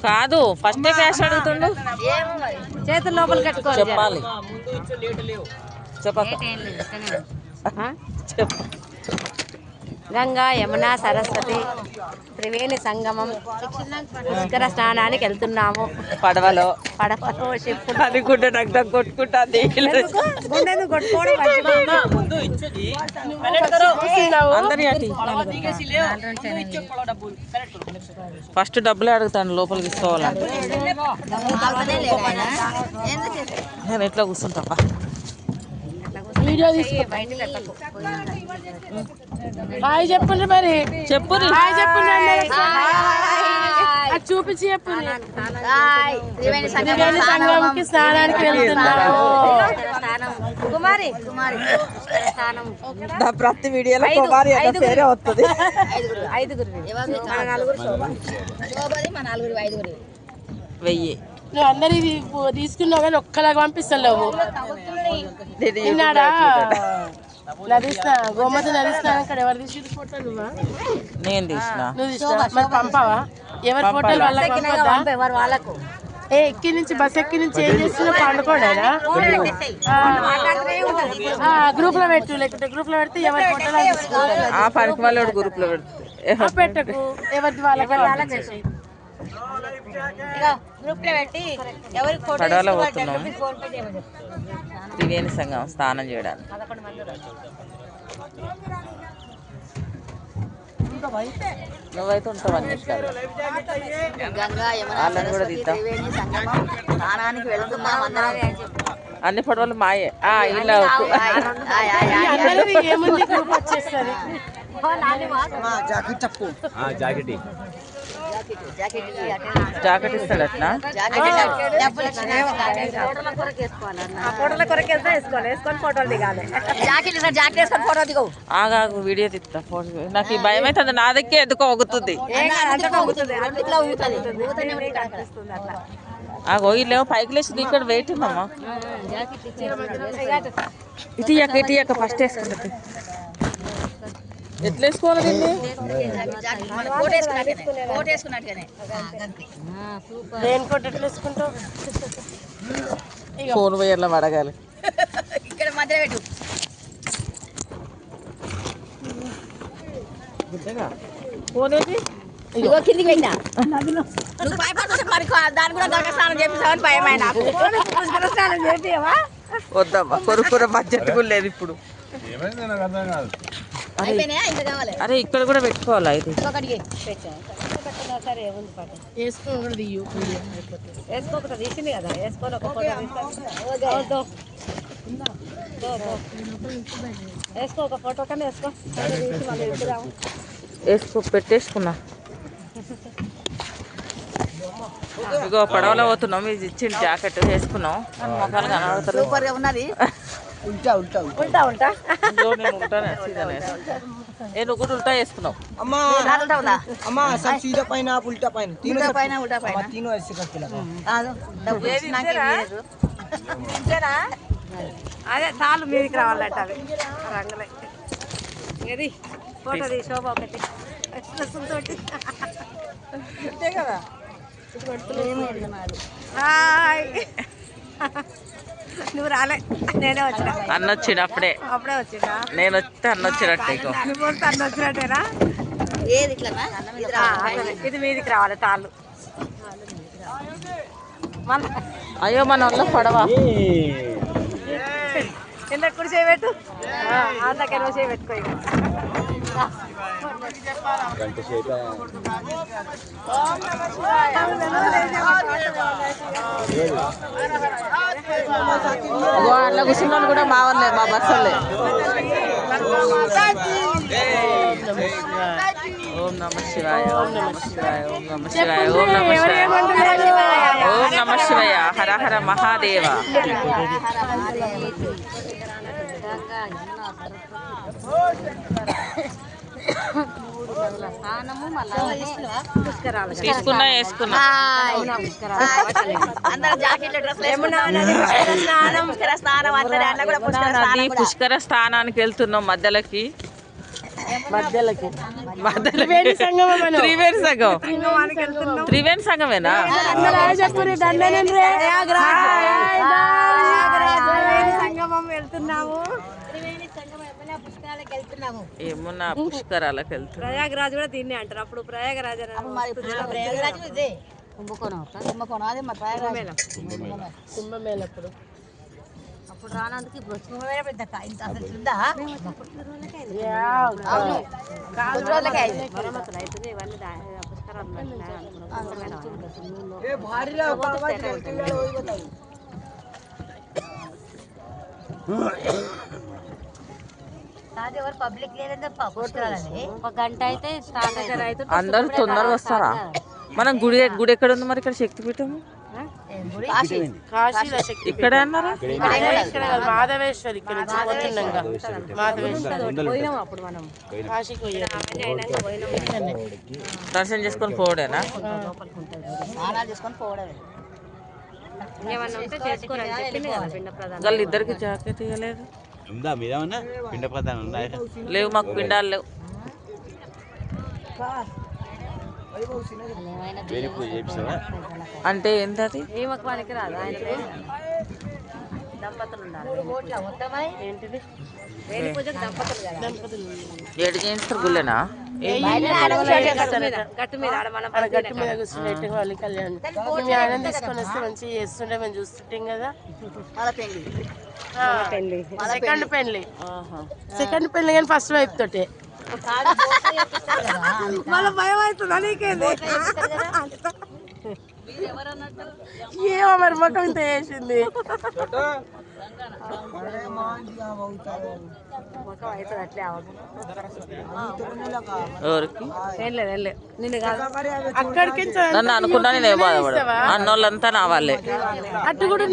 కాదు first cash అడుగుతుండు చేతులు లోపల కట్టుకోవాలి చెప్పాలి చెప్పక చెప్ప గంగా యమున సరస్వతి త్రివేణి సంగమం పుష్కర స్నానానికి వెళ్తున్నాము. పడవలో షిప్ అది గుడ్డ నాకు కొట్టుకుంటుంది. ఫస్ట్ డబ్బులే అడుగుతాను లోపలికి తీసుకోవాలంటే. నేను ఎట్లా కూర్చుంటా వీడియో హాయ్ చెప్పండి మరి చెప్పు హాయ్ చెప్పండి చూపించి చెప్పండి. సంగమంకి స్నానానికి వెళ్తున్నాము. ప్రతి వీడియోలో కుమారి అన్న పేరే వస్తుంది. వెయ్యి నువ్వు అందరి తీసుకున్నావు కానీ ఒక్కలాగా పంపిస్తలేవు. నిన్నాడా నదిస్తా గోమతి నదిస్తా అక్కడ ఎవరు తీసి ఫోటో నువ్వా? నేను తీసిన. నువ్వు తీసినా మరి పంపావా? ఎవరి ఫోటోలు వాళ్ళకు ఎక్కి నుంచి బస్ ఎక్కి నుంచి ఏం చేస్తున్నా పండుకోడేనా? గ్రూప్ లో పెట్టు, లేకపోతే గ్రూప్ లో పెడితే ఎవరి ఫోటోలు ఆ పనికి వాళ్ళు గ్రూప్ లో పెడుతుంది. పెట్టకు ఎవరి వాళ్ళకి పడవలో పోతున్నాం త్రివేణి సంగమం స్నానం చేయడానికి. నువ్వైతే ఉంటావు అన్ని వాళ్ళని కూడా తీద్దాం. అన్ని పడవలు మాయే. ఇలా ఏముంది గ్రూప్ వచ్చేస్తుంది. జాకెట్ ఇస్తాడు అట్లా. ఆగాగు వీడియో తీస్తా. నాకు ఈ భయం అవుతుంది. నా దగ్గర ఎందుకో ఒగుతుంది. ఇల్లేమో పైకి లేచి ఇక్కడ వెయిట్ అమ్మా. ఇటు ఫస్ట్ వేసుకుంటుంది. ఎట్లా వేసుకోవాలి దీన్ని? ఫోన్ పోయేలా అడగాలి. ఫోన్ ఏంటి కిందికి వెళ్ళినా నువ్వు భయపడుతుంటే మరి దాని కూడా గంగ స్నానం చేపిస్తామని భయమైన స్నానం చేపివా? వద్దమ్మా కొరుకుర బడ్జెట్ కూడా లేదు ఇప్పుడు. అరే ఇక్కడ కూడా పెట్టుకోవాలి. అయితే వేసుకోకుండా తీసింది కదా, వేసుకొని ఒక ఫోటో వేసుకో, ఒక ఫోటో కన్నా వేసుకో పెట్టేసుకున్నా. ఇగో పడవలో పోతున్నాం. ఇది ఇచ్చింది జాకెట్ వేసుకున్నాం. మొఖాలు కనబడతారు. నువ్వు కూడా ఉల్టా వేసుకున్నావు. అదే తాళ్ళు మీదికి రావాలంట. అవి రంగులే ఇది ఫోటో తీ శోభ ఒకటి తోటి అంతే కదా. హాయ్ నువ్వు రాలే, నేనే వచ్చిన. అన్న వచ్చినప్పుడే వచ్చినా నేను వస్తే అన్న వచ్చినట్టే. నువ్వు వస్తే అన్న వచ్చినట్టేనా? ఏది ఇది మీదికి రావాలి తాళ్ళు. అయ్యో మన వల్ల పడవ కింద కుడి చేయబెట్టు, అందుకెళ్ళ చేయబెట్టుకో. అట్లా కూర్చున్నాను కూడా మా వాళ్ళే, మా బస్సు వాళ్ళే. ఓం నమ శివాయ, ఓం నమ శివాయ, ఓం నమ శివాయ, ఓం నమ శివాయ, ఓం నమ శివాయ, హర హర మహాదేవ. తీసుకున్నా వేసుకున్నా. పుష్కర స్థానానికి వెళ్తున్నాం మధ్యలోకి. మధ్యలోకి మధ్యలో త్రివేణి సంగమం అని. త్రివేణి సంగమేనా? రాజపురి దండనండి రే. సంగమం వెళ్తున్నాము. త్రివేణి సంగమం ఏమైనా పుష్కరాలకు వెళ్తున్నాము. ఏమన్నా పుష్కరాలకు వెళ్తున్నాం. ప్రయాగరాజ్ కూడా దీన్ని అంటారు. అప్పుడు ప్రయాగరాజ్ ప్రయాగరాజ్ ఇదే కుంభకోణం అదే మా ప్రయాగరాజ్ కుంభమేళ అప్పుడు అప్పుడు రానందుకు ఇప్పుడు కుంభమేళ పెద్ద ఇంత అసలు ఉందా ఎవరు పబ్లిక్ లేదంటే పుష్కరాలని ఒక గంట అయితే స్టార్ట్ అవుతారు. అందరూ తొందరగా వస్తారా? మనం గుడి ఎక్కడ ఉంది మరి? ఇక్కడ శక్తిపీఠం కాశీలో శక్తి ఇక్కడే అన్నారా? ఇక్కడ మాధవేశ్వరి ఇక్కడ నుంచి పోతుండగా మాధవేశ్వరి అప్పుడు మనం కాశీకి దర్శనం చేసుకొని పోవడేనా? స్నానాలు చేసుకొని పోవడమే. వాళ్ళు ఇద్దరికి జాకెట్ ఇవ్వలేదు. ఉందా మీరేమన్నా పిండ ప్రధానం ఉందా? లేవు, మాకు పిండాలు లేవు. వేరే పూజ చేపిస్తావా? అంటే ఏంటి అది? ఏమకి రాదు ఆయన దంపతులు ఉండాలి. ఏంటిది వేడి పూజకు దంపతులు కదా. ఏడు చేయిస్తారు గుళ్ళేనా? గట్టు మీద ఆడ మనం మన గట్టి మీద కూర్చున్నట్టు వాళ్ళు కళ్యాణ్ మేము ఆయన తీసుకొని వస్తే మంచిగా చేస్తుంటే మేము చూస్తుంటాం కదా. సెకండ్ పెళ్లి కానీ ఫస్ట్ వైపు తోటే భయం అవుతుందా నీకేంది? ఏమో మరి మొక్కం ఇంత చేసింది. ఎవరికి? అక్కడికి నన్ను అనుకున్నా నేను బాధపడ. అన్నోళ్ళంతా నా వాళ్ళే. అట్టు కూడా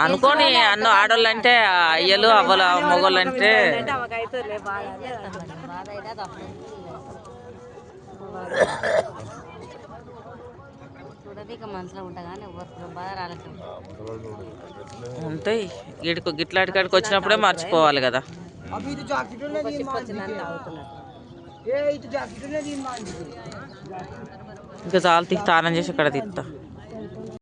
అనుకోని అన్న ఆడోళ్ళు అంటే అయ్యలు అవ్వలు మొగోళ్ళు అంటే మనసులో ఉంటా కానీ బాధ రాలేదు. ఉంటాయి. గిట్లాడి కాడికి వచ్చినప్పుడే మర్చిపోవాలి కదా. ఇంకా చాలు స్నానం చేసి అక్కడ తిత్తా.